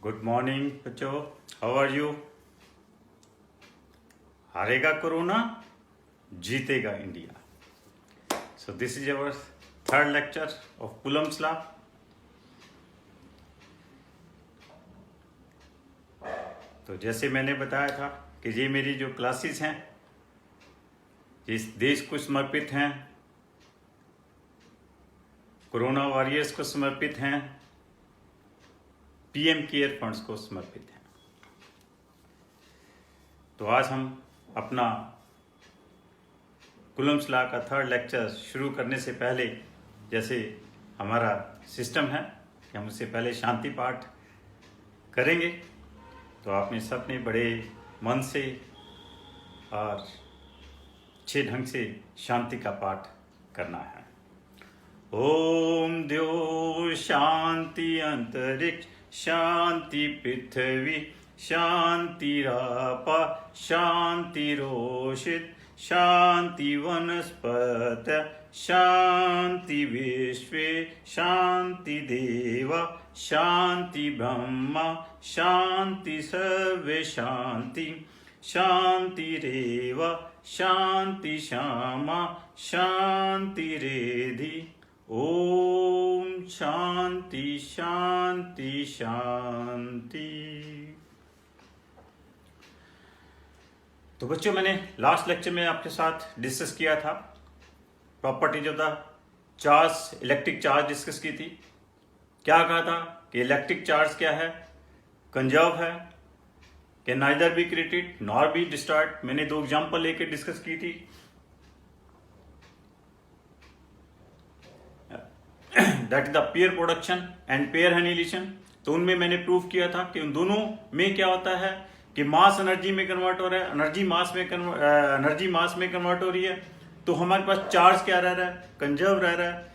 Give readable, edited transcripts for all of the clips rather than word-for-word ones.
Good morning बच्चों, how are you. हारेगा corona, जीतेगा India. So this is our third lecture of Coulomb's law. तो जैसे मैंने बताया था कि ये मेरी जो क्लासेस हैं जिस देश को समर्पित हैं, कोरोना वॉरियर्स को समर्पित हैं, पीएम केयर फंड्स को समर्पित हैं। तो आज हम अपना कूलम्स लॉ का थर्ड लेक्चर शुरू करने से पहले, जैसे हमारा सिस्टम है कि हम उससे पहले शांति पाठ करेंगे, तो आपने सबने बड़े मन से और अच्छे ढंग से शांति का पाठ करना है। ओम द्यो शांति अंतरिक्ष, शांति पृथ्वी, शांतिरापा, शांतिरोषित, शांति वनस्पत, शांति विश्वे, शांति देवा, शांति ब्रह्मा, शांति सर्वे शांति, शांति रेव, शांति श्यामा, शांति रेधि। ओम शांति शांति शांति। तो बच्चों, मैंने लास्ट लेक्चर में आपके साथ डिस्कस किया था properties of the charge, electric charge discuss की थी। क्या कहा था कि इलेक्ट्रिक चार्ज क्या है, कंजर्व है, कि neither be created nor be destroyed. मैंने दो एग्जांपल लेके डिस्कस की थी। That is the pair production and pair annihilation. तो उनमें मैंने प्रूव किया था कि उन दोनों में क्या होता है कि मास एनर्जी में कन्वर्ट हो रहा है, एनर्जी मास में कन्वर्ट हो रही है। तो हमारे पास चार्ज क्या रह रहा है, कंजर्व रह रहा है।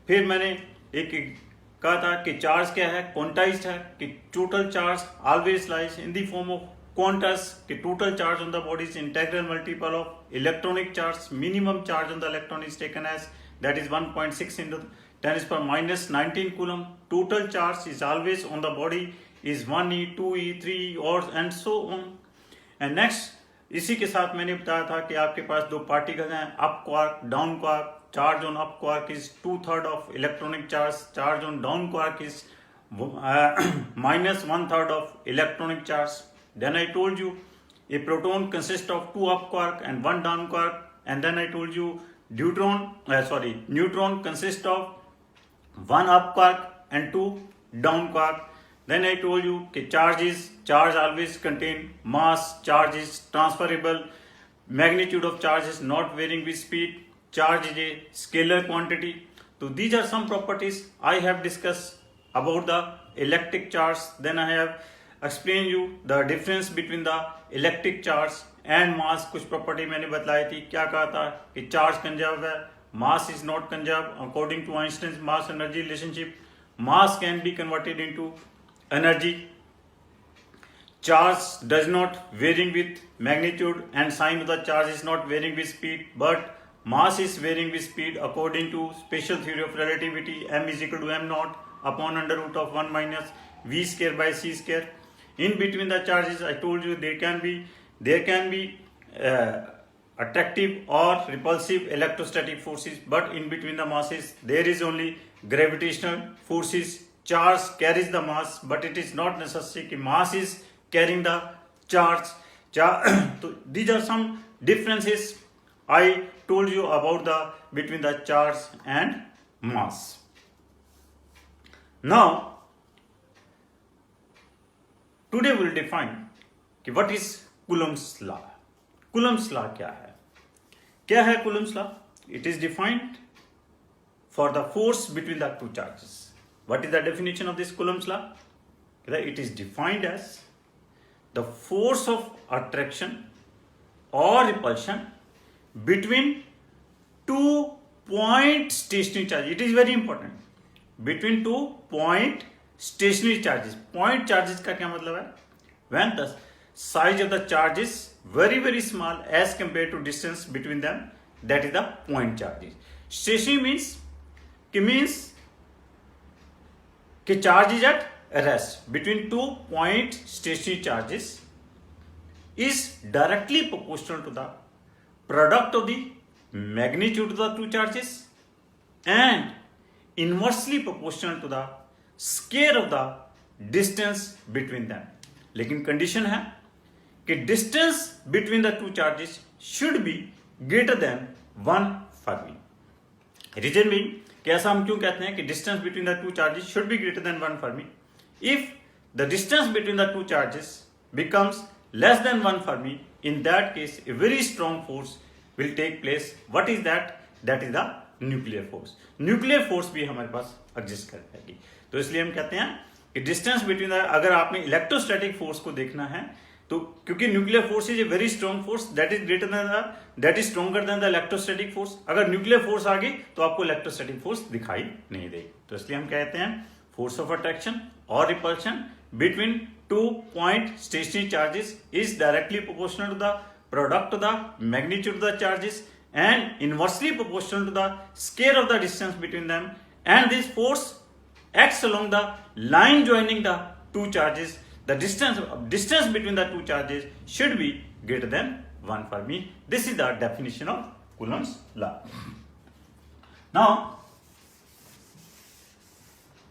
फिर मैंने एक कहा था कि चार्ज क्या है, क्वांटाइज्ड है, कि total charge always lies in the form of quantas, कि total charge on the body is integral multiple of electronic charge. Minimum charge on the electron is taken as that is 1.6 into 10 to the minus 19 coulomb. Total charge is always on the body is 1e, 2e, 3e or and so on. And next, इसी के साथ मैंने बताया था कि आपके पास दो particle हैं, up quark, down quark. Charge on up quark is 2/3 of electronic charge, charge on down quark is minus 1/3 of electronic charge. Then I told you a proton consists of two up quark and one down quark, and then I told you neutron consists of one up quark and two down quark. Then I told you that charge always contain mass, charge is transferable, magnitude of charge is not varying with speed, charge is a scalar quantity. So these are some properties I have discussed about the electric charge. Then I have explained you the difference between the electric charge and mass. कुछ property मैंने बताई थी। क्या कहा था कि charge conserve है, mass is not conserve according to Einstein mass energy relationship. Mass can be converted into energy. Charge does not varying with magnitude and sign of the charge is not varying with speed, but mass is varying with speed according to special theory of relativity. m is equal to m naught upon under root of 1 minus v square by c square. In between the charges, I told you there can be attractive or repulsive electrostatic forces, but in between the masses there is only gravitational forces. Charge carries the mass, but it is not necessary कि mass is carrying the charge. So these are some differences I told you about the between the charge and mass. Now today we will define कि what is Coulomb's law. Coulomb's law क्या है? क्या है Coulomb's law? It is defined for the force between the two charges. What is the definition of this Coulomb's law? It is defined as the force of attraction or repulsion between two point stationary charges. It is very important. Between two point stationary charges. Point charges का क्या मतलब है? When the size of the charge is very small as compared to distance between them, that is the point charges. Stationary means कि charge is at arrest between 2 point stationary charges is directly proportional to the product of the magnitude of the two charges and inversely proportional to the square of the distance between them. लेकिन condition है कि distance between the two charges should be greater than 1 fermi. Reason being कि ऐसा हम क्यों कहते हैं कि distance between the two charges should be greater than 1 fermi. If the distance between the two charges becomes less than 1 Fermi, in that case a very strong force will take place. What is that? That is the nuclear force. Nuclear force भी हमारे पास exist कर पाएगी. तो इसलिए हम कहते हैं कि डिस्टेंस बिटवीन द, अगर आपने इलेक्ट्रोस्टैटिक फोर्स को देखना है तो क्योंकि nuclear force is a very strong force that is greater than the, that is stronger than the electrostatic force. अगर न्यूक्लियर फोर्स आ गई तो आपको इलेक्ट्रोस्टैटिक फोर्स दिखाई नहीं देगी. तो इसलिए हम कहते हैं फोर्स ऑफ अट्रैक्शन और repulsion between 2 point stationary charges is directly proportional to the product of the magnitude of the charges and inversely proportional to the square of the distance between them, and this force acts along the line joining the two charges. The distance between the two charges should be greater than 1 Fermi. This is the definition of Coulomb's law. Now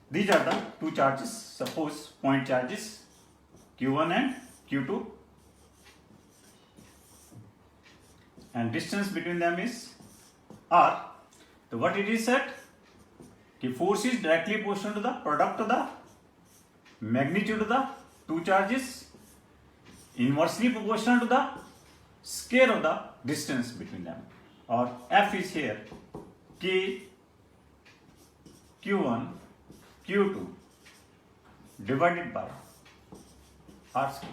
these are the two charges. Suppose point charges Q1 and Q2 and distance between them is R. So what it is said कि force is directly proportional to the product of the magnitude of the two charges, inversely proportional to the square of the distance between them, or F is here K Q1 Q2 divided by R square.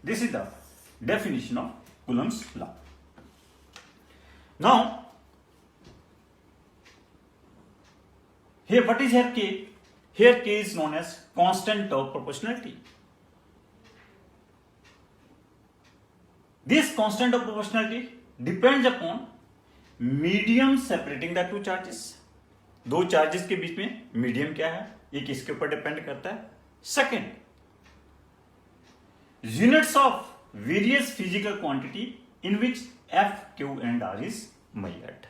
This is the definition of Coulomb's law. Now, here what is here K? Here K is known as constant of proportionality. This constant of proportionality depends upon medium separating the two charges. दो charges के बीच में medium क्या है, ये किसके ऊपर depend करता है. Second, units of various physical quantity in which F Q and R is measured.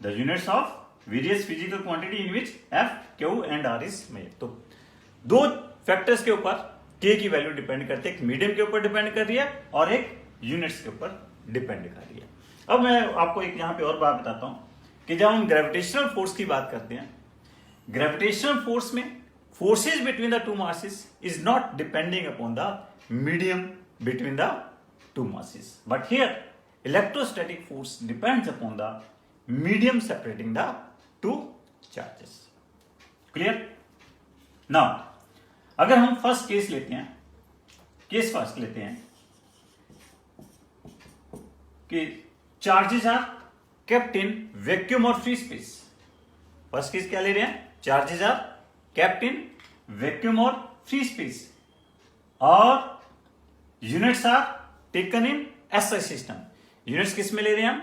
The units of various physical quantity in which F Q and R is measured. तो दो फैक्टर्स के ऊपर के की वैल्यू डिपेंड करते हैं. एक medium के ऊपर डिपेंड कर रही है और एक यूनिट्स के ऊपर डिपेंड कर रही है. अब मैं आपको एक यहां पे और बात बताता हूं कि जब हम ग्रेविटेशनल फोर्स की बात करते हैं, ग्रेविटेशनल फोर्स में forces between the to masses is not depending upon the medium between the to masses, but here electrostatic force depends upon the medium separating the two charges. Clear? Now अगर हम first case लेते हैं, case first लेते हैं कि charges are kept in vacuum or free space. First case क्या ले रहे हैं? Charges are kept in vacuum or free space और units are taken in SI system. Units किस में ले रहे हैं हम?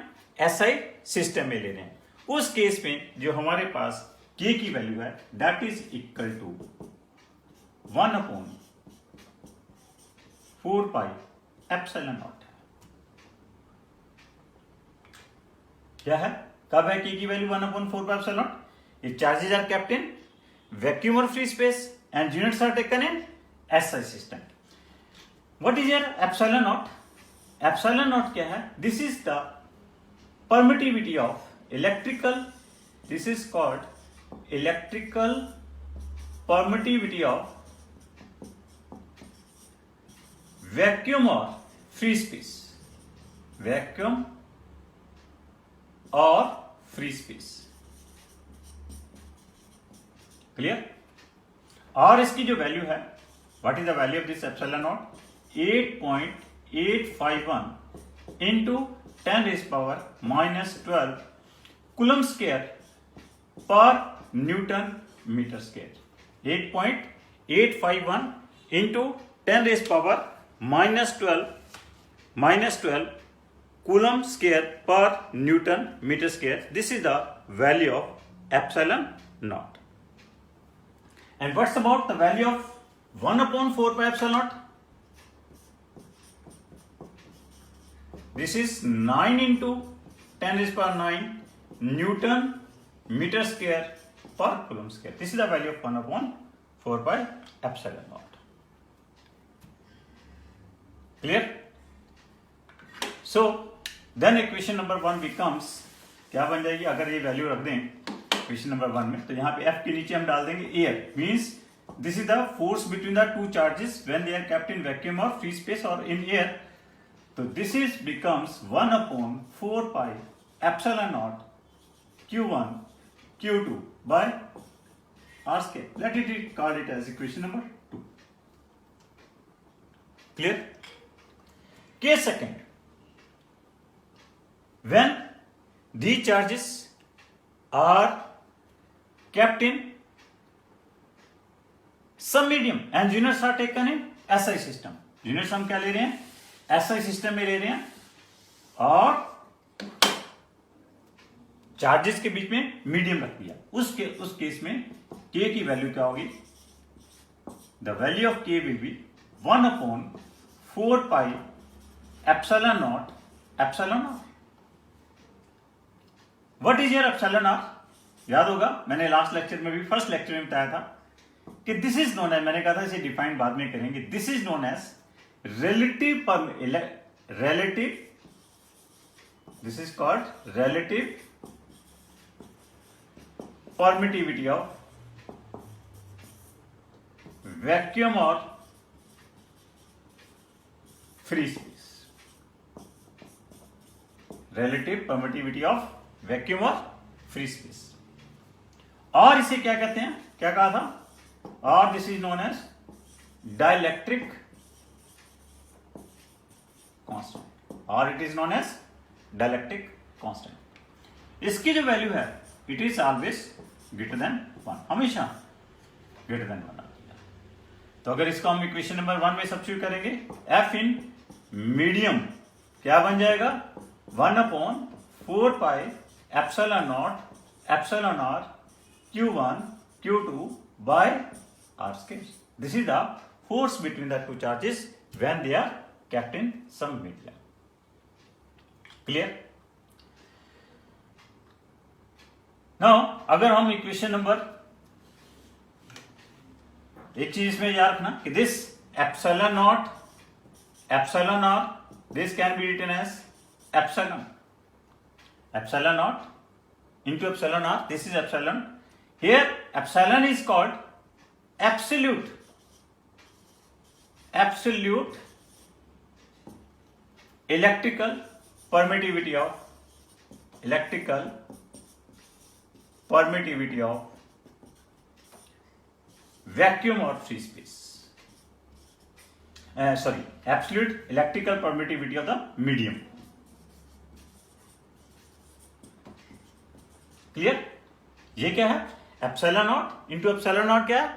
SI सिस्टम में ले रहे हैं. उस केस में जो हमारे पास K की वैल्यू है that is equal to 1/4 pi epsilon naught. क्या है? कब है K की value 1/4 pi epsilon naught? If charges are kept in vacuum or free space and units are taken in SI system. What is your epsilon naught? Epsilon naught क्या है? This is the permittivity of electrical. This is called electrical permittivity of vacuum or free space. Vacuum or free space. Clear? और इसकी जो value है, what is the value of this epsilon not? 8.851 into 10⁻⁻12 coulomb square per newton metre square. 8.851 into 10⁻⁻12 coulomb square per newton metre square. This is the value of epsilon not. And what's about the value of 1 upon 4 pi epsilon naught? This is 9 into 10 raised power 9 Newton meter square per coulomb square. This is the value of 1 upon 4 pi epsilon naught. Clear? So then equation number 1 becomes, क्या बन जाएगी अगर ये value रख दें equation number 1 में, तो यहाँ पे F के नीचे हम डाल देंगे air, means this is the force between the two charges when they are kept in vacuum और फ्री स्पेस और इन एयर. तो this is becomes 1 upon 4 pi epsilon naught Q1 Q2 by R square. Let it call it as equation number 2. Clear? Case second. When these charges are kept in some medium and units are taken in SI system. Units हम क्या ले रहे हैं? SI system में ले रहे हैं और चार्जेस के बीच में मीडियम रख दिया. उस केस में K की वैल्यू क्या होगी? The value of K will be 1 upon 4 pi epsilon naught epsilon not. What is your epsilon not? याद होगा मैंने लास्ट लेक्चर में भी, फर्स्ट लेक्चर में बताया था कि दिस इज नोन एज, मैंने कहा था इसे डिफाइन बाद में करेंगे, this is known as this is called relative permittivity of vacuum और free space. Relative permittivity of vacuum और फ्री स्पेस. और इसे क्या कहते हैं, क्या कहा था? और this is known as dielectric constant, और it is known as dielectric constant. इसकी जो वैल्यू है it is always greater than 1, हमेशा ग्रेटर देन 1 आती है. तो अगर इसको हम इक्वेशन नंबर 1 में सब्स्टिट्यूट करेंगे, एफ इन मीडियम क्या बन जाएगा? 1 upon 4 pi epsilon naught epsilon are Q1 Q2 by R square. This is the force between the two charges when they are kept in some medium. Clear? Now अगर हम equation number, एक चीज इसमें याद रखना कि this epsilon naught epsilon r, this can be written as epsilon naught into epsilon r. This is epsilon. Here epsilon is called absolute electrical permittivity of vacuum or free space. Absolute electrical permittivity of the medium. Clear? ये क्या है? Epsilon naught into epsilon naught क्या है?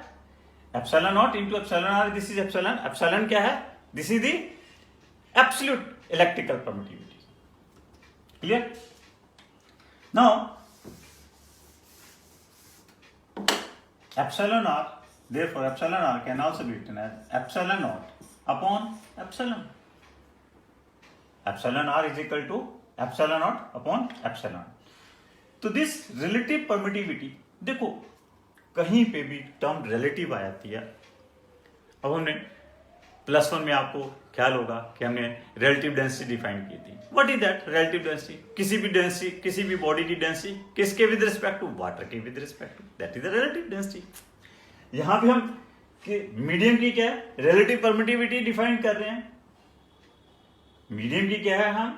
Epsilon naught into epsilon r, this is epsilon. Epsilon क्या है? This is the absolute electrical permittivity. Clear? Now epsilon r, therefore epsilon r can also be written as epsilon naught upon epsilon. Epsilon r is equal to epsilon naught upon epsilon. तो this relative permittivity, देखो कहीं पे भी term relative आ जाती है. अब हमने +1 में आपको ख्याल होगा कि हमने रिलेटिव डेंसिटी डिफाइन की थी. What is that relative density? किसी भी बॉडी की डेंसिटी किसके विद रिस्पेक्ट टू? वाटर के with respect to, that is the relative density. यहां पे हम मीडियम की क्या है? रिलेटिव परमिटिविटी डिफाइन कर रहे हैं. मीडियम की क्या है?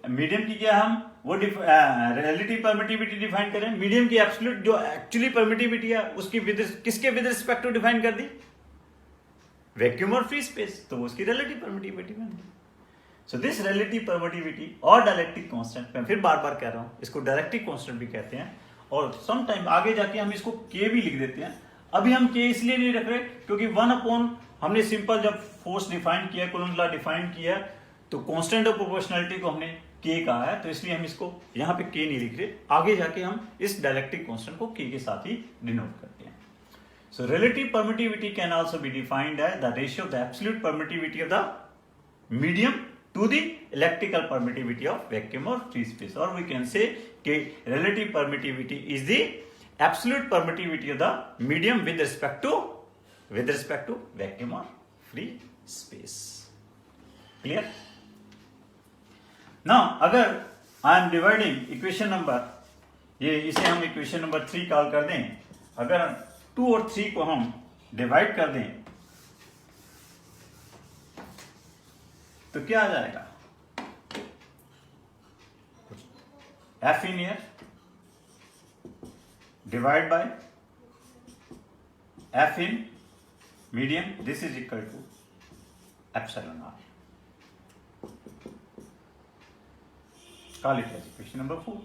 मीडियम की क्या हम वो रिलेटिव परमिटिविटी डिफाइन करें. मीडियम की एब्सोल्यूट जो एक्चुअली परमिटिविटी है उसकी किसके विद रिस्पेक्ट टू डिफाइन कर दी? वैक्यूम और फ्री स्पेस, तो उसकी रिलेटिव परमिटिविटी बन गई. सो दिस रिलेटिव परमिटिविटी और डायलेक्ट्रिक कांस्टेंट, मैं फिर बार बार कह रहा हूं, इसको डायलेक्ट्रिक कांस्टेंट भी कहते हैं. और सम टाइम आगे जाके हम इसको के भी लिख देते हैं. अभी हम के इसलिए नहीं रख रहे क्योंकि 1 अपॉन हमने सिंपल जब फोर्स डिफाइन किया, कूलम्ब लॉ डिफाइन किया, तो कांस्टेंट ऑफ प्रोपोर्शनलिटी को हमने के कहा है, तो इसलिए हम इसको यहाँ पे के नहीं लिख रहे. आगे जाके हम इस डायलेक्ट्रिक कांस्टेंट को के के साथ ही डिनोट करते हैं. So relative permittivity can also be defined as the ratio of the absolute permittivity of the medium to the electrical permittivity of vacuum or free space, or we can say that relative permittivity is the absolute permittivity of the medium with respect to vacuum or free space. Clear? Now अगर I am dividing equation number, ये इसे हम equation number 3 call कर दें, अगर 2 और 3 को हम डिवाइड कर दें तो क्या आ जाएगा? F in air divide by F in medium, this is equal to epsilon r. Call it as equation number 4.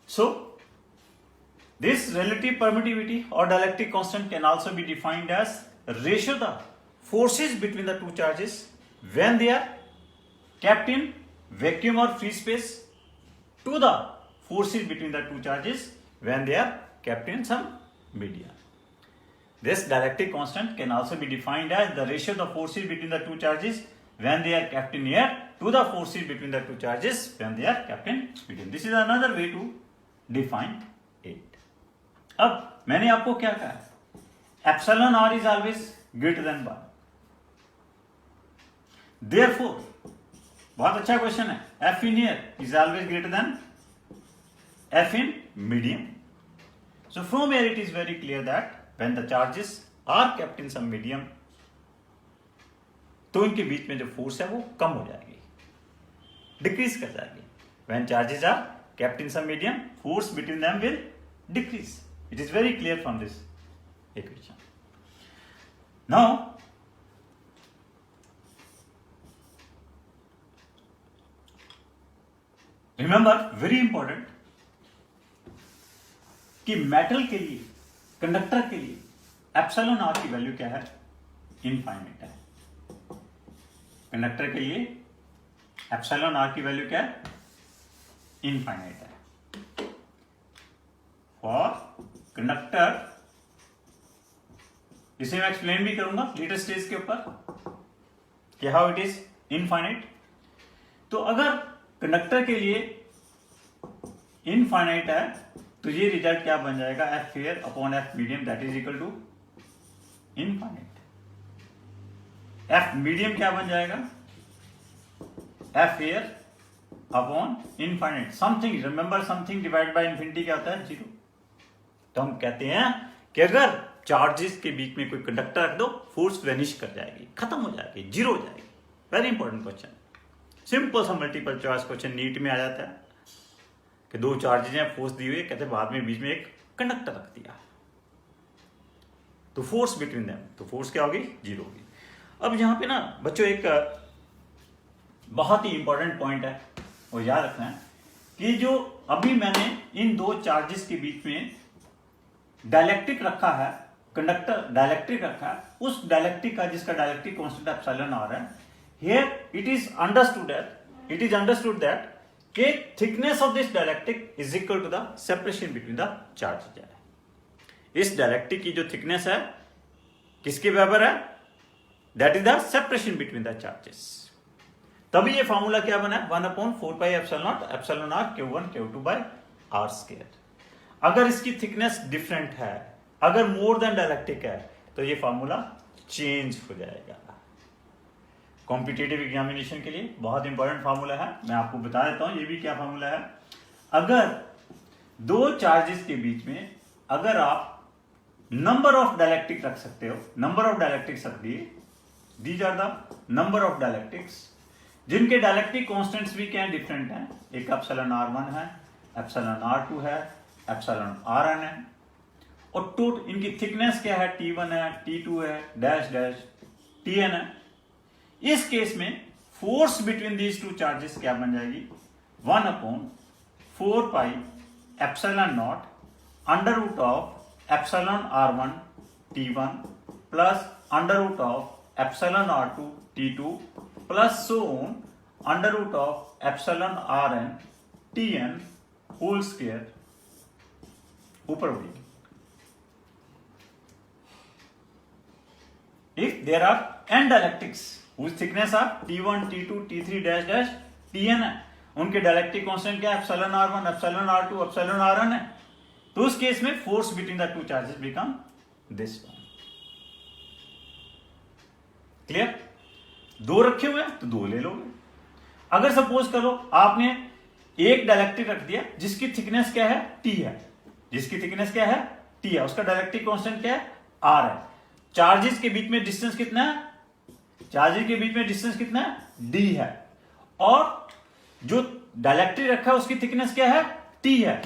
So this relative permittivity or dielectric constant can also be defined as ratio of the forces between the two charges when they are kept in vacuum or free space to the forces between the two charges when they are kept in some medium. This dielectric constant can also be defined as the ratio of the forces between the two charges when they are kept in air to the forces between the two charges when they are kept in medium. This is another way to define it. अब मैंने आपको क्या कहा? Epsilon r is always greater than 1. Therefore, बहुत अच्छा question है. F in air is always greater than F in medium. So from here it is very clear that when the charges are kept in some medium, तो इनके बीच में जो force है वो कम हो जाएगी, डिक्रीज कर जाएगी. When charges are kept in some medium, force between them will decrease. It is very clear from this equation. Now, remember, very important कि मेटल के लिए, कंडक्टर के लिए एप्सिलॉन आर की वैल्यू क्या है? इनफाइनाइट है. कंडक्टर के लिए एप्सिलॉन आर की वैल्यू क्या है? इनफाइनाइट है. फॉर कंडक्टर, इसे मैं एक्सप्लेन भी करूंगा लेटर स्टेज के ऊपर कि हाउ इट इज इनफाइनाइट. तो अगर कंडक्टर के लिए इनफाइनाइट है तो ये रिजल्ट क्या बन जाएगा? F air upon F medium that is equal to infinite. F medium क्या बन जाएगा? F air upon infinite. Something, remember something divide by infinity क्या होता है? 0. तो हम कहते हैं कि अगर चार्जेस के बीच में कोई कंडक्टर रख दो, फोर्स वेनिश कर जाएगी, खत्म हो जाएगी, 0 हो जाएगी. Very important question. सिंपल सा मल्टीपल चॉइस क्वेश्चन नीट में आ जाता है कि दो चार्जेस हैं, फोर्स दी हुई, कहते बाद में बीच में एक कंडक्टर रख दिया तो फोर्स बिटवीन देम, तो फोर्स क्या होगी? 0 होगी. अब यहां पे ना बच्चों एक बहुत ही इंपॉर्टेंट पॉइंट है, वो याद रखना है कि जो अभी मैंने इन दो चार्जेस के बीच में डायलेक्ट्रिक रखा है, कंडक्टर डायलेक्ट्रिक रखा है, उस डायलेक्ट्रिक का जिसका डायलेक्ट्रिक कांस्टेंट एप्सिलॉन आ रहा है, here it is understood that कि thickness of this dielectric is equal to the separation between the charges. इस डायलेक्ट्रिक की जो थिकनेस है किसके बराबर है? That is the separation between the charges. तभी ये फॉर्मूला क्या बना? 1/4 pi epsilon are Q1 Q2 by R square. अगर इसकी थिकनेस डिफरेंट है, अगर मोर देन डायलेक्ट्रिक है, तो ये फॉर्मूला चेंज हो जाएगा. कॉम्पिटिटिव एग्जामिनेशन के लिए बहुत इंपॉर्टेंट फॉर्मूला है, मैं आपको बता देता हूं ये भी क्या फॉर्मूला है. अगर दो चार्जेस के बीच में अगर आप नंबर ऑफ डायलेक्ट्रिक रख सकते हो, नंबर ऑफ डायलेक्ट्रिक्स रख दिए, these are the number of dielectrics जिनके डायलेक्ट्रिक कांस्टेंट्स भी क्या डिफरेंट हैं. एक एप्सिलॉन R1 है, एप्सिलॉन R2 है, एप्सिलॉन Rn है, और टोटल इनकी थिकनेस क्या है? T1 है, T2 है, डैश डैश Tn है. इस केस में force between these two charges क्या बन जाएगी? 1/4 pi epsilon naught under root of epsilon R1 T1 plus under root of epsilon R2 T2 plus so on under root of epsilon Rn Tn whole square ऊपर बढ़ेगी। If there are n dielectrics whose thickness are T1, T2, T3 dash dash Tn है, उनके dielectric constant क्या है? Epsilon R1, epsilon R2, epsilon Rn है। तो उस case में force between the two charges become this one. Clear? दो रखे हुए हैं तो दो ले लोगे। अगर सपोज करो आपने एक डायलेक्ट्रिक रख दिया जिसकी थिकनेस क्या है? T है, जिसकी थिकनेस क्या है? T है, उसका डायलेक्ट्रिक कांस्टेंट क्या है? R है। चार्जेस के बीच में डिस्टेंस कितना है? चार्जेस के बीच में डिस्टेंस कितना है? D है। और जो डायलेक्ट्रिक रखा है उसकी थिकनेस क्या है? T है,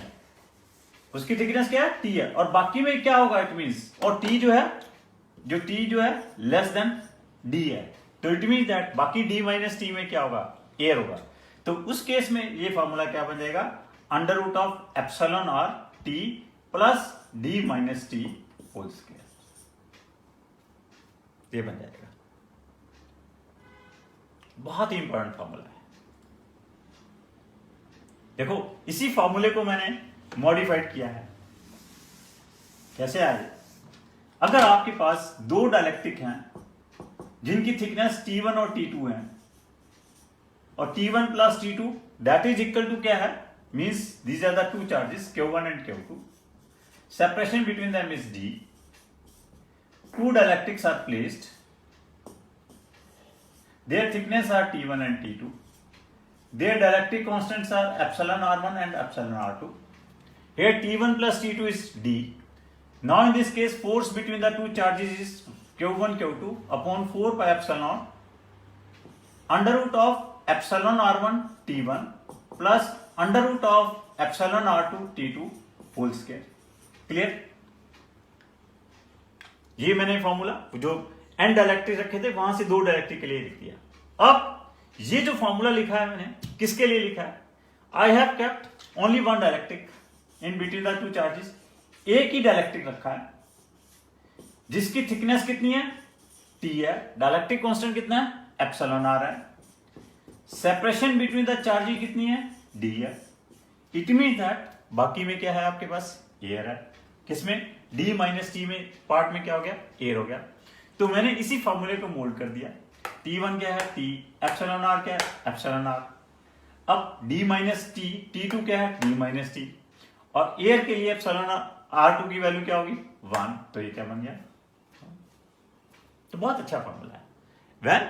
उसकी थिकनेस क्या है? T है। और बाकी में क्या होगा? इट मींस, और T जो है लेस देन D है, तो इट मींस दैट बाकी D माइनस T में क्या होगा? एयर होगा। तो उस केस में ये फॉर्मूला क्या बन जाएगा? Under root of epsilon R T plus D minus T whole square, ये बन जाएगा। बहुत ही इंपॉर्टेंट फॉर्मूला है। देखो इसी फॉर्मूले को मैंने मॉडिफाइड किया है। कैसे आए? अगर आपके पास दो डायलेक्ट्रिक हैं जिनकी थिकनेस T1 और T2 है, और T1 plus T2 that is equal to क्या है? Means these are the two charges Q1 and Q2, separation between them is D, two dielectrics are placed, their thickness are T1 and T2, their dielectric constants are epsilon R1 and epsilon R2. Here T1 plus T2 is D. Now in this case force between the two charges is Q1 Q2 upon 4 pi epsilon under root of epsilon R1 T1 plus under root of epsilon R2 T2 whole square. Clear? ये मैंने formula जो N dielectric रखे थे वहां से दो dielectric के लिए लिख दिया। अब ये जो फॉर्मूला लिखा है मैंने किसके लिए लिखा है? I have kept only one dielectric in between the two charges. एक ही डायलेक्ट्रिक रखा है जिसकी थिकनेस कितनी है? T है, डायलेक्ट्रिक कांस्टेंट कितना है? एप्सिलॉन R है, सेपरेशन बिटवीन द चार्जेस कितनी है? D है। इट मींस दैट बाकी में क्या है आपके पास? एयर है। किसमें? D माइनस T में पार्ट में क्या हो गया? एयर हो गया। तो मैंने इसी फॉर्मूले को मोल्ड कर दिया। T1 क्या है? T, एप्सिलॉन R क्या है? Epsilon R। अब D माइनस T, T2 क्या है? D माइनस T, और एयर के लिए एप्सिलॉन R2 की वैल्यू क्या होगी? 1। तो ये क्या बन गया? तो बहुत अच्छा फॉर्मूला है। When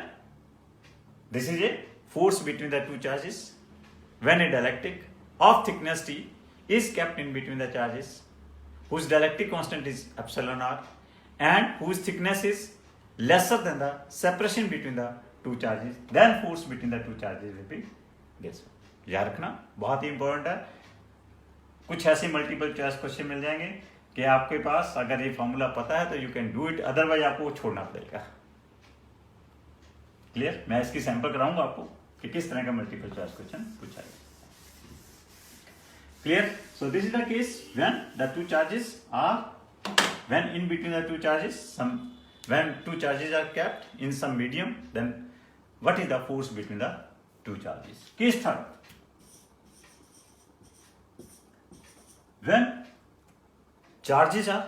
this is a force between the two charges, when A dielectric of thickness T is kept in between the charges whose dielectric constant is epsilon R and whose thickness is lesser than the separation between the two charges, then force between the two charges will be this one। याद रखना, बहुत ही important है। कुछ ऐसे multiple choice question मिल जाएंगे कि आपके पास अगर ये फॉर्मूला पता है तो you can do it, otherwise आपको छोड़ना पड़ेगा। क्लियर? मैं इसकी सैंपल कराऊंगा आपको कि किस तरह का मल्टीपल चॉइस क्वेश्चन पूछा है। Clear? So this is the case when the two charges are, when in between the two charges, when two charges are kept in some medium, then what is the force between the two charges? Case third, when charges are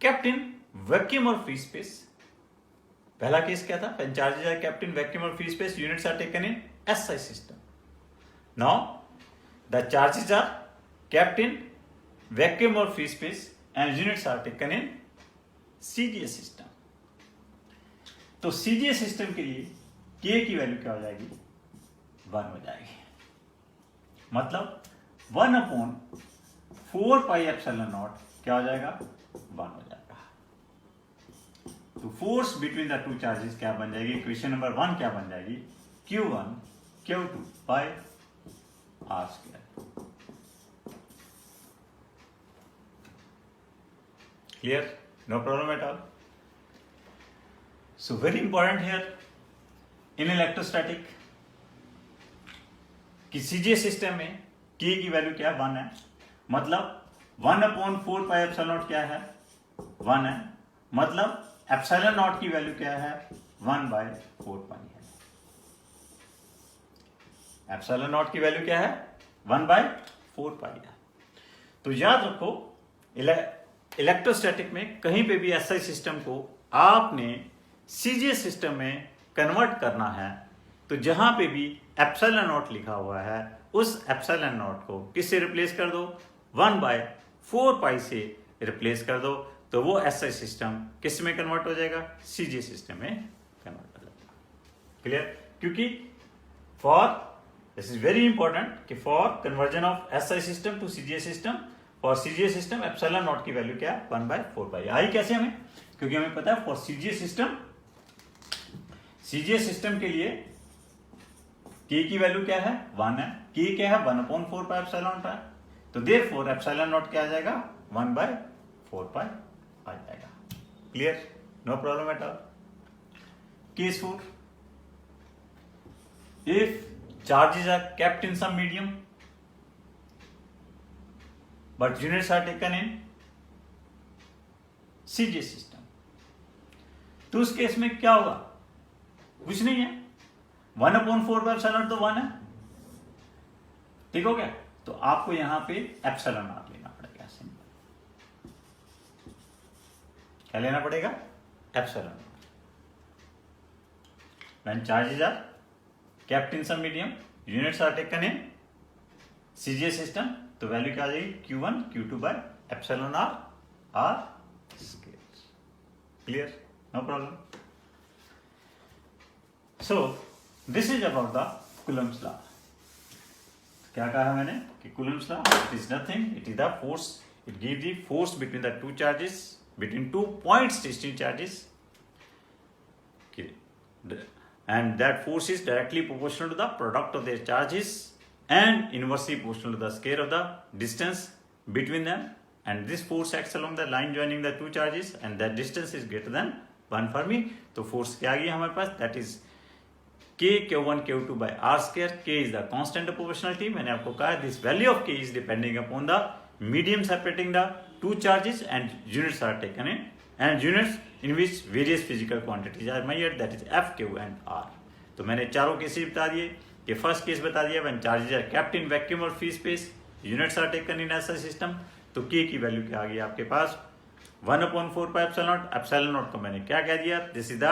kept in vacuum or free space. पहला case क्या था? When charges are kept in vacuum or free space, units are taken in SI system. Now the charges are kept in vacuum or free space and units are taken in CGS system. तो CGS system के लिए K की value क्या हो जाएगी? 1 हो जाएगी। मतलब 1/4 पाई एप्सिलॉन नॉट क्या हो जाएगा? 1 हो जाएगा। तो force between the two charges क्या बन जाएगी? इक्वेशन नंबर 1 क्या बन जाएगी? Q1 Q2 by R square. Clear? No problem at all. So very important here in electrostatic कि CGS सिस्टम में K की वैल्यू क्या है? 1 है। मतलब 1/4 पाई एप्सिलॉन नॉट क्या है? 1 है। मतलब एप्सिलॉन नॉट की वैल्यू क्या है? 1/4 पाई है। एप्सिलॉन नॉट की वैल्यू क्या है? 1/4 पाई है। तो याद रखो इलेक्ट्रोस्टैटिक में कहीं पे भी एसआई सिस्टम को आपने सीजीएस सिस्टम में कन्वर्ट करना है तो जहां पे भी एप्सिलॉन नॉट लिखा हुआ है उस एप्सिलॉन नॉट को किससे रिप्लेस कर दो, 1/4 से रिप्लेस कर दो, तो वो एसआई सिस्टम किस में कन्वर्ट हो जाएगा, सीजीएस सिस्टम में कन्वर्ट हो जाएगा। क्लियर? क्योंकि दिस इज वेरी इंपॉर्टेंट कि for conversion of SI system to CGS system, for CGS system epsilon naught की वैल्यू क्या है, 1/4 आई कैसे हमें, क्योंकि हमें पता है फॉर सीजीएस सिस्टम के लिए k की वैल्यू क्या है, 1 है, k क्या है, 1/4 एप्सिलॉन है, तो देयरफॉर एप्सिलॉन नॉट क्या आ जाएगा, 1/4 आ जाएगा। Clear? No problem at all. Case 4, if charges are kept in some medium but units are taken in CGS system, तो उस केस में क्या होगा, कुछ नहीं है, 1/4 पर एप्सिलॉन तो 1 है, ठीक हो गया। तो आपको यहां पे एप्सिलॉन आर लेना पड़ेगा, सिंपल क्या लेना पड़ेगा, epsilon. when charges are kept in some medium, units are taken in CGS system, तो वैल्यू क्या आ जाएगी, Q1 Q2 by epsilon R square. Clear? No problem. So this is about the Coulomb's law. क्या कहा मैंने कि Coulomb's law it is nothing, it is the force, it give the force between the two charges, between 2 points distinct charges, and that force is directly proportional to the product of their charges and inversely proportional to the square of the distance between them, and this force acts along the line joining the two charges and that distance is greater than 1 for me। तो force क्या आ गई हमारे पास, that is k q1 q2 by r square, k is the constant of proportionality। मैंने आपको कहा this value of k is depending upon the medium separating the two charges and units are taken in, and units in which various physical quantities are measured, that is f, q and r। तो मैंने चारों cases बता दिए कि first case बता दिया when charges are kept in vacuum or free space, units are taken in SI system, तो k की वैल्यू क्या आ गई आपके पास, 1/4 पर एप्सिलॉन नॉट को मैंने क्या कह दिया, this is the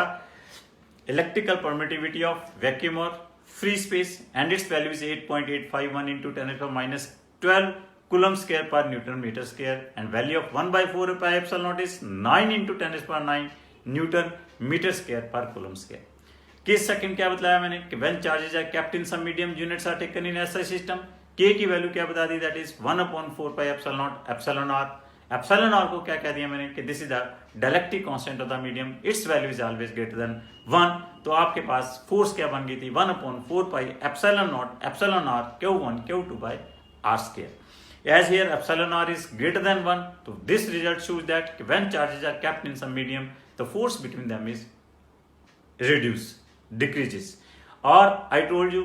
electrical permittivity of vacuum और free space and it's value is 8.851 into 10⁻12 coulomb square per newton metre square, and value of 1/4 पर epsilon naught is 9 into 10⁻9 newton metre square per coulomb square. Case second क्या बताया मैंने कि when charges are kept in some medium, units are taken in SI system, K की value क्या बता दी, that is 1/4 पर epsilon are. Epsilon R को क्या कह दिया मैंने कि this is the dielectric constant of the medium, it's value is always greater than 1। तो आपके पास फोर्स क्या बन गई थी, 1/4 पर epsilon are q1 q2 by r square। As here epsilon r is greater than 1, so this result shows that when charges are kept in some medium, the force between them is decreases। और I told you,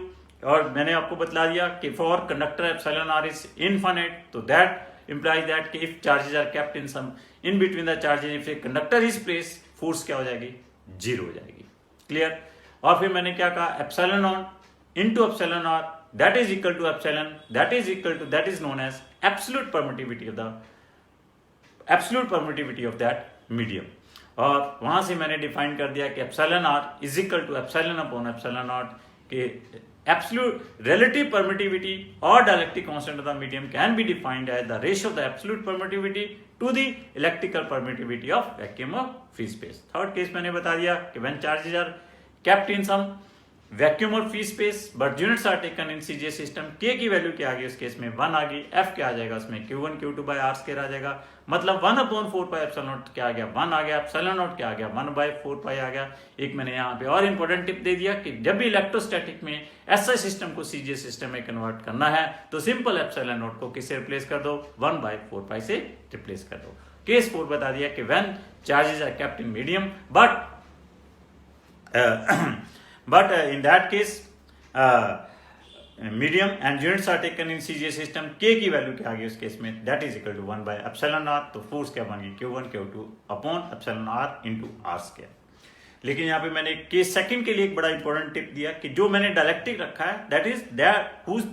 और मैंने आपको बतला दिया कि for conductor epsilon r is infinite, so that implies that if charges are kept in between the charges, if a conductor is placed, force क्या हो जाएगी, 0 हो जाएगी। क्लियर? और फिर मैंने क्या कहा, epsilon on into epsilon r, that is equal to epsilon, that is known as absolute permittivity of that medium। और वहां से मैंने डिफाइन कर दिया कि epsilon r is equal to epsilon upon epsilon naught के absolute relative permittivity or dielectric constant of the medium can be defined as the ratio of the absolute permittivity to the electrical permittivity of vacuum or free space। Third case मैंने बता दिया कि when charges are kept in some vacuum और free space but units are taken in CGS system, K की value क्या आ गई उस case में, 1 आ गई, एफ क्या आ जाएगा उसमें, q1 q2 by r square आ जाएगा, मतलब 1/4 पर एप्सिलॉन नॉट क्या आ गया, 1 आ गया, एप्सिलॉन नॉट क्या आ गया, 1/4 पाई आ गया। एक मैंने यहाँ पे और इंपॉर्टेंट टिप दे दिया कि जब भी इलेक्ट्रोस्टैटिक में एसआई सिस्टम को सीजीएस सिस्टम में कन्वर्ट करना है तो सिंपल एप्सिलॉन नॉट को किससे रिप्लेस कर दो, 1/4 पाई से रिप्लेस कर दो। केस 4 बता दिया कि when charges are kept in medium but in that case medium and units are taken in CGS system, k की वैल्यू क्या आ गई उस केस में, that is equal to 1/एप्सिलॉन r। तो फोर्स क्या बन गई, q1 q2 upon epsilon r into r square. लेकिन यहाँ पे मैंने केस सेकंड के लिए एक बड़ा इंपॉर्टेंट टिप दिया कि जो मैंने डायलेक्ट्रिक रखा है that is that whose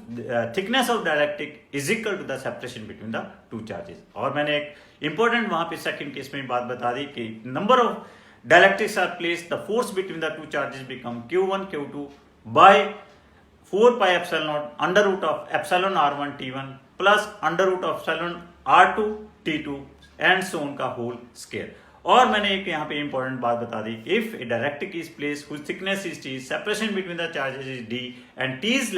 thickness of dielectric is equal to the separation between the two charges. और मैंने एक इंपॉर्टेंट वहां पे सेकंड केस में बात बता दी कि number of dielectrics are placed, the force between the two charges become Q1 Q2 by 4 pi epsilon naught under root of epsilon R1 T1 plus under root of epsilon R2 T2 and so on का whole square. और मैंने एक यहाँ पे important बात बता दी, if a dielectric is place whose thickness is T, separation between the charges is D and T is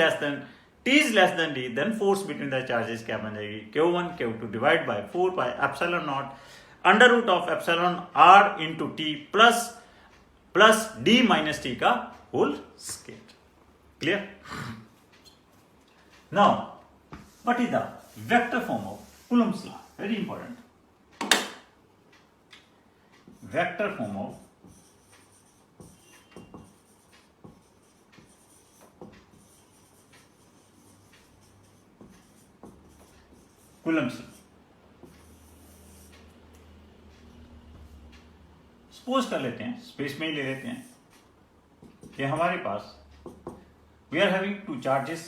less than D, then force between the charges क्या बन जाएगी Q1 Q2 divide by 4 pi epsilon naught under root of epsilon R into T plus D minus T का whole square. Clear? Now, what is the vector form of Coulomb's law? Very important. Vector form of Coulomb's law. Suppose कर लेते हैं, space में ही ले लेते हैं कि हमारे पास we are having two charges,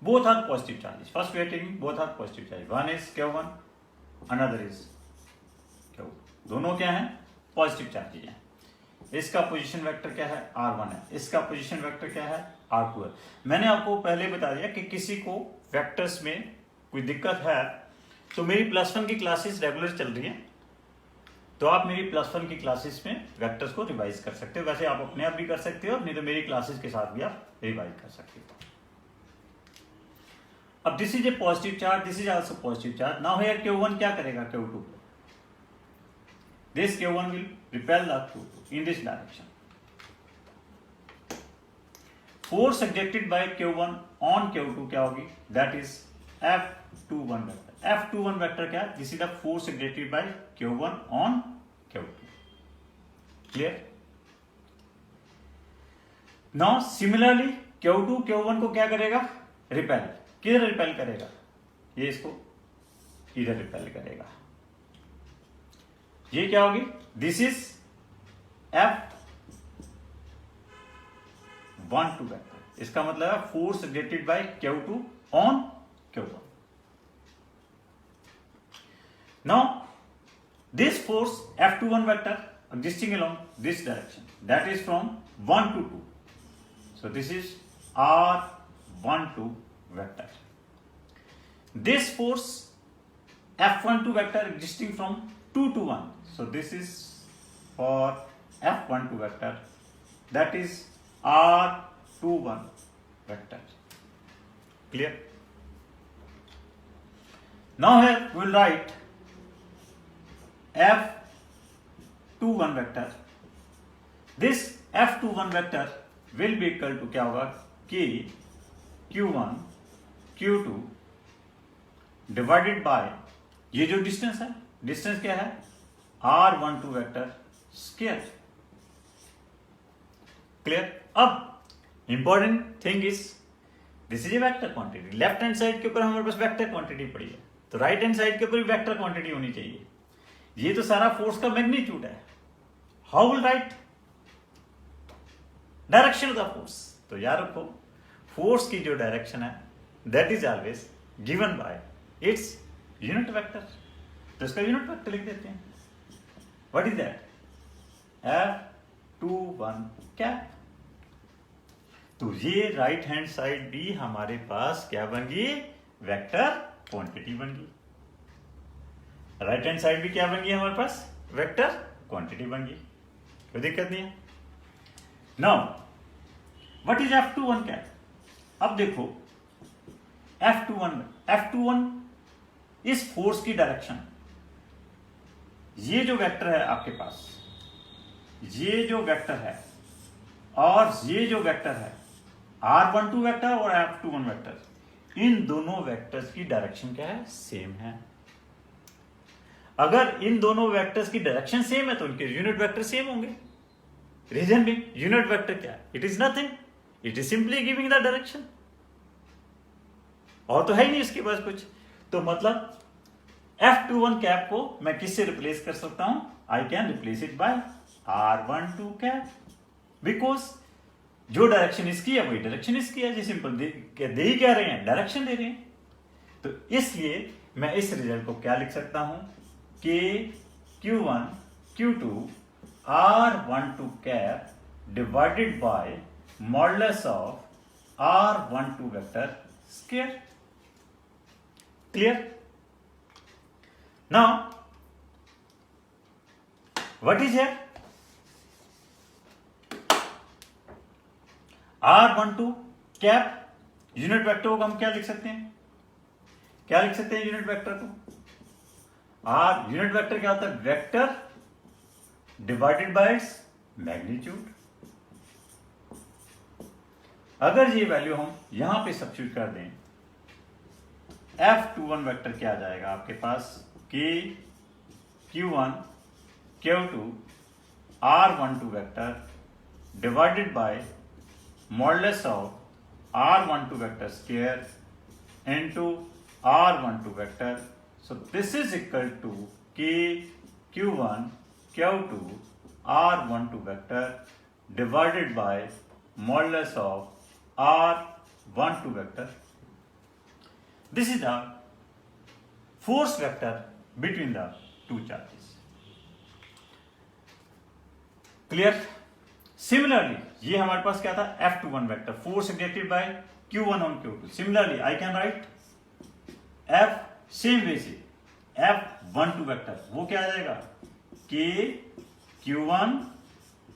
both are positive charges. First we are taking both are positive charges, one is Q1 another is Q2, दोनों क्या हैं पॉजिटिव चार्जेज हैं। इसका पोजीशन वेक्टर क्या है R1 है, इसका पोजीशन वेक्टर क्या है R2 है। मैंने आपको पहले बता दिया कि किसी को वेक्टर्स में कोई दिक्कत है तो मेरी +1 की क्लासेस रेगुलर चल रही हैं, तो आप मेरी +1 की क्लासेस में वेक्टर्स को रिवाइज कर सकते हो। वैसे आप अपने आप भी कर सकते हो, नहीं तो मेरी क्लासेस के साथ भी आप रिवाइज कर सकते हो। अब this is a positive charge, this is also positive charge. Now here Q1 क्या करेगा Q2, दिस Q1 will repel the Q2 in this direction. Force exerted by Q1 on Q2 क्या होगी, that is F21 vector. F21 vector क्या है, this is the force exerted by Q1 on Q2। Clear? Now similarly Q2 Q1 को क्या करेगा, repel. किधर repel करेगा, ये इसको इधर रिपेल करेगा। ये क्या होगी, दिस इज F12 वेक्टर। इसका मतलब है force exerted by Q2 on Q1। Now, this force F21 vector existing along this direction, that is from 1 to 2. So, this is R12 vector. This force F12 vector existing from 2 to 1. So, this is for F12 vector, that is R21 vector. Clear? Now, here we will write F21 vector. This F21 vector will be equal to क्या होगा कि Q1 Q2 divided by ये जो distance है, distance क्या है R12 vector square. Clear? अब important thing is this is A vector quantity. Left hand side के ऊपर हमारे पास वेक्टर क्वांटिटी पड़ी है, तो राइट हैंड साइड के ऊपर भी वेक्टर क्वांटिटी होनी चाहिए। ये तो सारा फोर्स का मैग्नीट्यूड है। How will write direction of the force, तो याद रखो फोर्स की जो डायरेक्शन है that is always given by its unit vector. तो इसका यूनिट वेक्टर लिख देते हैं, what is that, F21 cap. तो ये राइट हैंड साइड भी हमारे पास क्या बन गई, वेक्टर क्वांटिटी बन गई। राइट हैंड साइड भी क्या बन गई हमारे पास, वेक्टर क्वांटिटी बन गई, कोई दिक्कत नहीं है। Now what is F21 cap. अब देखो F21 इस फोर्स की डायरेक्शन, ये जो वेक्टर है आपके पास, ये जो वेक्टर है और ये जो वेक्टर है R12 वेक्टर और F21 वेक्टर, इन दोनों वेक्टर्स की डायरेक्शन क्या है, सेम है। अगर इन दोनों वेक्टर्स की डायरेक्शन सेम है तो उनके यूनिट वेक्टर सेम होंगे। रीजन भी यूनिट वेक्टर क्या है, it is nothing, it is simply giving the direction, और तो है ही नहीं इसके पास कुछ। तो मतलब F21 कैप को मैं किससे रिप्लेस कर सकता हूं, I can replace it by r12 cap, because जो डायरेक्शन इसकी है वही डायरेक्शन इसकी है, जी सिंपल। दे ही क्या रहे हैं, डायरेक्शन दे रहे हैं। तो इसलिए मैं इस रिजल्ट को क्या लिख सकता हूं कि Q1 Q2 R12 cap divided by modulus of R12 vector square. Clear? Now what is here? R12 cap unit vector को हम क्या लिख सकते हैं, क्या लिख सकते हैं यूनिट वेक्टर को? आर यूनिट वेक्टर क्या होता है? Vector divided bye its magnitude. अगर ये वैल्यू हम यहां पे सब्स्टिट्यूट कर दें, F21 वेक्टर क्या आ जाएगा आपके पास कि Q1 Q2 R12 vector divided by modulus of R12 vector square into R12 vector. So this is equal to K Q1 Q2 R12 vector divided by modulus of R12 vector. This is the force vector between the two charges. Clear? Similarly, ये हमारे पास क्या था? F21 vector, force exerted by Q1 on Q2. Similarly, I can write F same way से F12 vector वो क्या आ जाएगा कि Q1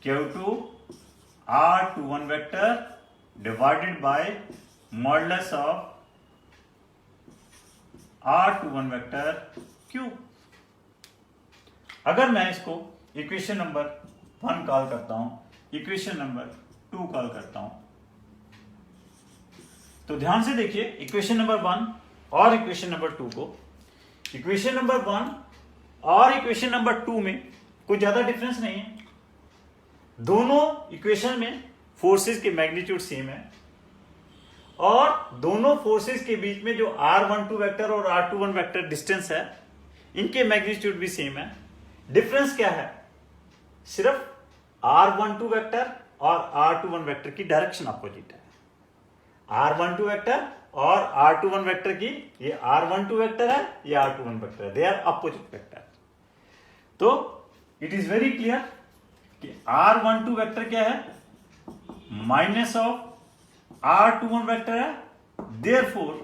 Q2 R21 vector divided by modulus of R21 vector Q। अगर मैं इसको इक्वेशन नंबर 1 कॉल करता हूं, इक्वेशन नंबर 2 कॉल करता हूं, तो ध्यान से देखिए इक्वेशन नंबर 1 और इक्वेशन नंबर 2 को, इक्वेशन नंबर 1 और इक्वेशन नंबर 2 में कोई ज्यादा डिफरेंस नहीं है। दोनों इक्वेशन में फोर्सेस के मैग्नीट्यूड सेम है और दोनों फोर्सेस के बीच में जो R12 वेक्टर और R21 वेक्टर डिस्टेंस है इनके मैग्नीट्यूड भी सेम है। डिफरेंस क्या है? सिर्फ R12 वेक्टर और R21 वेक्टर की डायरेक्शन अपोजिट है। R12 वेक्टर और R21 वेक्टर की, ये R12 वेक्टर है, ये R21 वेक्टर है, दे आर अपोजिट वेक्टर। तो इट इज वेरी क्लियर कि R12 वेक्टर क्या है? माइनस ऑफ R21 वेक्टर है, देयरफॉर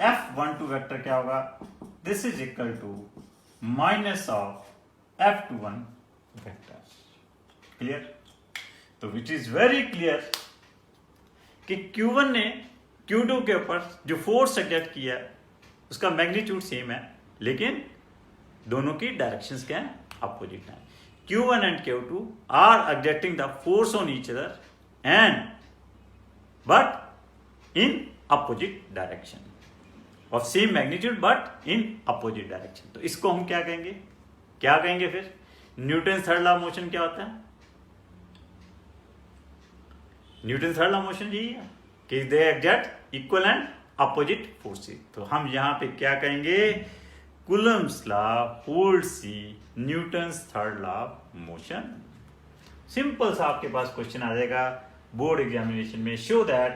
F12 वेक्टर क्या होगा? This is equal to minus of F21 vector. Clear? तो विच इज वेरी क्लियर कि Q1 ने Q2 के ऊपर जो फोर्स एक्ट किया है उसका मैग्नीट्यूड सेम है, लेकिन दोनों की डायरेक्शंस क्या है? अपोजिट है। Q1 and Q2 are exerting the force on each other and but in opposite direction of same magnitude but in opposite direction। तो इसको हम क्या कहेंगे? क्या कहेंगे फिर? Newton third law of motion क्या होता है? Newton third law of motion यही है कि they exert equal and opposite forces. तो हम यहां पे क्या कहेंगे? Coulomb's law holds the Newton's third law of motion. Simple सा आपके पास क्वेश्चन आ जाएगा बोर्ड एग्जामिनेशन में, show that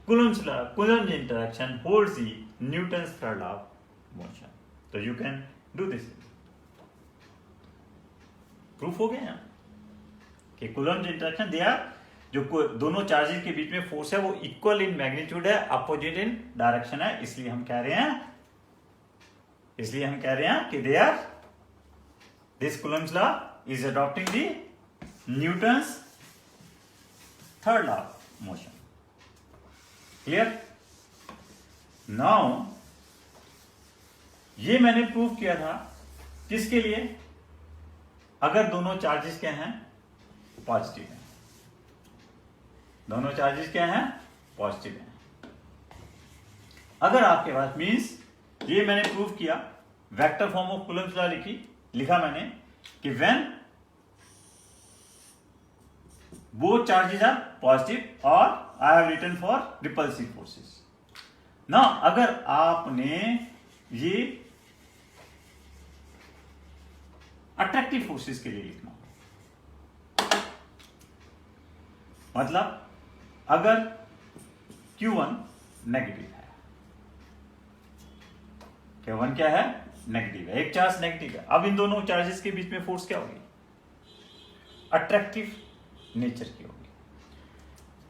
Coulomb's law, Coulomb's interaction holds the Newton's third law of motion. तो you can do this. Proof हो गया कि कूलम्स इंटरैक्शन दे आर, जो दोनों चार्जेस के बीच में फोर्स है वो इक्वल इन मैग्नीट्यूड है, अपोजिट इन डायरेक्शन है। इसलिए हम कह रहे हैं कि they are, this Coulomb's law is adopting the Newton's third law of motion. Clear? Now ये मैंने प्रूव किया था किसके लिए? अगर दोनों चार्जेस क्या हैं? पॉजिटिव हैं। दोनों चार्जेस क्या हैं? पॉजिटिव हैं। अगर आपके पास मींस ये मैंने प्रूव किया, vector form of Coulomb's law लिखा मैंने कि when both charges are positive और I have written for repulsive forces. ना अगर आपने ये अट्रैक्टिव फोर्सेस के लिए लिखना होगा। मतलब अगर Q1 नेगेटिव है, Q1 क्या है? नेगेटिव है, एक चार्ज नेगेटिव है। अब इन दोनों चार्जेस के बीच में फोर्स क्या होगी? अट्रैक्टिव नेचर की होगी।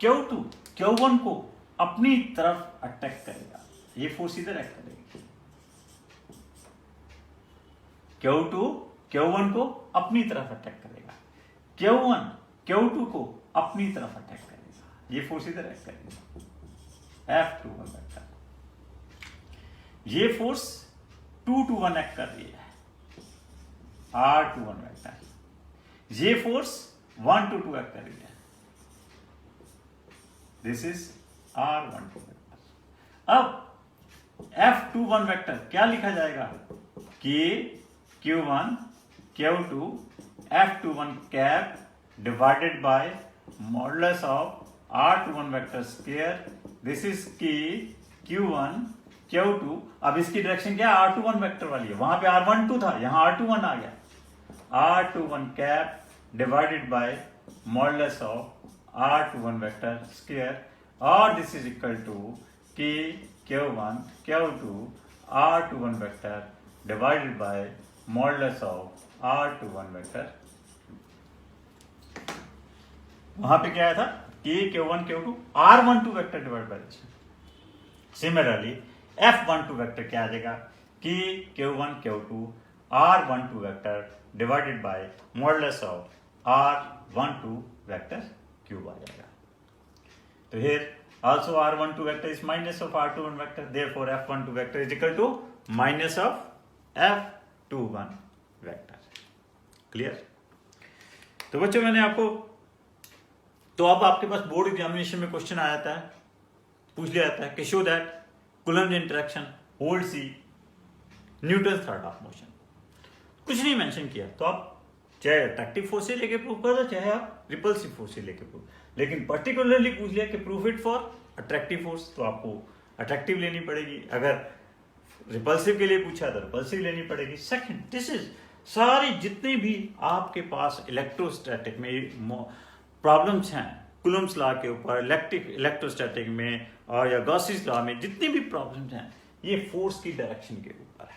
Q2 Q1 को अपनी तरफ अट्रैक्ट करेगा, ये फोर्स इधर एक्ट करेगी। Q2 Q1 को अपनी तरफ अट्रैक्ट करेगा, Q1 Q2 को अपनी तरफ अट्रैक्ट करेगा, ये फोर्स इधर एक्ट करेगा, F21 वेक्टर। ये फोर्स 2 to 1 एक्ट कर रही है, R21 वेक्टर। ये फोर्स 1 to 2 एक्ट कर रही है, दिस इज R12 वेक्टर। अब F21 वेक्टर क्या लिखा जाएगा? कि Q1 Q2 F21 cap divided by modulus of R21 vector square, this is की Q1 Q2। अब इसकी डायरेक्शन क्या है? R21 वेक्टर वाली है, वहां पे R12 था, यहां R21 आ गया, R21 cap divided by modulus of R21 vector square, और दिस इज इक्वल टू कि Q1 Q2 R21 vector divided by modulus of R21 vector. वहां पे क्या आया था? कि Q1 Q2 R12 vector divide by. Similarly F12 vector क्या आ जाएगा? कि Q1 Q2 R12 vector divided by modulus of R12 vector cube आ जाएगा। तो here also R12 vector is minus of R21 vector, therefore F12 vector is equal to minus of F21 vector। क्लियर? तो बच्चों मैंने आपको, तो अब आपके पास बोर्ड एग्जामिनेशन में क्वेश्चन आ जाता है, पूछ लिया जाता है कि show that Coulomb interaction hold see Newton third of motion. कुछ नहीं मेंशन किया, तो आप चाहे अट्रैक्टिव फोर्स से लेके प्रूव कर दो, चाहे आप रिपल्सिव फोर्स से लेके प्रूव, लेकिन पर्टिकुलरली पूछ लिया कि proof it for attractive force, तो आपको अट्रैक्टिव लेनी पड़ेगी। अगर रिपल्सिव के लिए पूछा तो रिपल्सिव लेनी पड़ेगी। सेकंड, दिस इज सारी जितने भी आपके पास इलेक्ट्रोस्टैटिक में प्रॉब्लम्स हैं, कूलम्ब्स लॉ के ऊपर, इलेक्ट्रोस्टैटिक में और या गॉसिस लॉ में जितनी भी प्रॉब्लम्स हैं, ये फोर्स की डायरेक्शन के ऊपर है।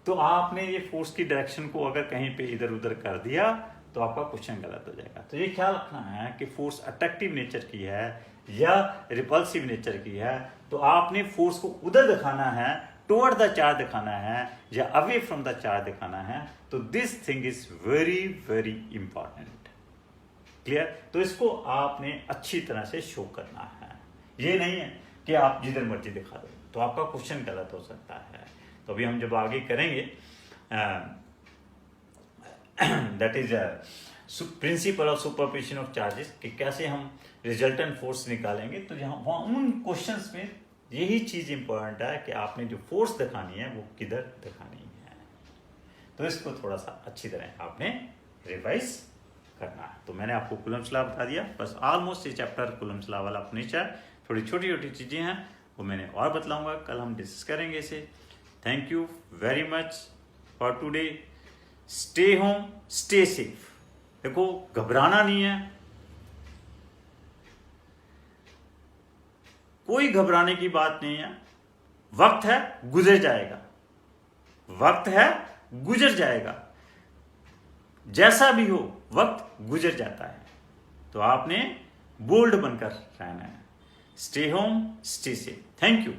तो आपने ये फोर्स की डायरेक्शन को अगर कहीं पे इधर उधर कर दिया तो आपका क्वेश्चन गलत हो जाएगा। तो ये ख्याल रखना है कि फोर्स अट्रैक्टिव नेचर की है या रिपल्सिव नेचर की है, तो आपने फोर्स को उधर दिखाना है, टुवर्ड द चार्ज दिखाना है या अवे फ्रॉम द चार्ज दिखाना है। तो this thing is very very important. Clear? तो इसको आपने अच्छी तरह से शो करना है, ये नहीं है कि आप जिधर मर्जी दिखा दो, तो आपका क्वेश्चन गलत हो सकता है। तो अभी हम जब आगे करेंगे that is principle of superposition of charges कि कैसे हम रिजल्टेंट फोर्स निकालेंगे, तो यहाँ उन क्वेश्चंस में यही चीज इंपॉर्टेंट है कि आपने जो फोर्स दिखानी है वो किधर दिखानी है। तो इसको थोड़ा सा अच्छी तरह आपने रिवाइज करना है। तो मैंने आपको कूलम्ब्स लॉ बता दिया, बस ऑलमोस्ट ये चैप्टर कूलम्ब्स लॉ वाला फिनिशर। थोड़ी छोटी छोटी चीजें हैं वो मैंने और बतलाऊंगा, कल हम डिस्कस करेंगे इसे। Thank you very much for today. Stay home, stay safe. देखो घबराना नहीं है, कोई घबराने की बात नहीं है। वक्त है गुजर जाएगा, वक्त है गुजर जाएगा, जैसा भी हो वक्त गुजर जाता है। तो आपने बोल्ड बनकर रहना है। Stay home, stay safe. Thank you.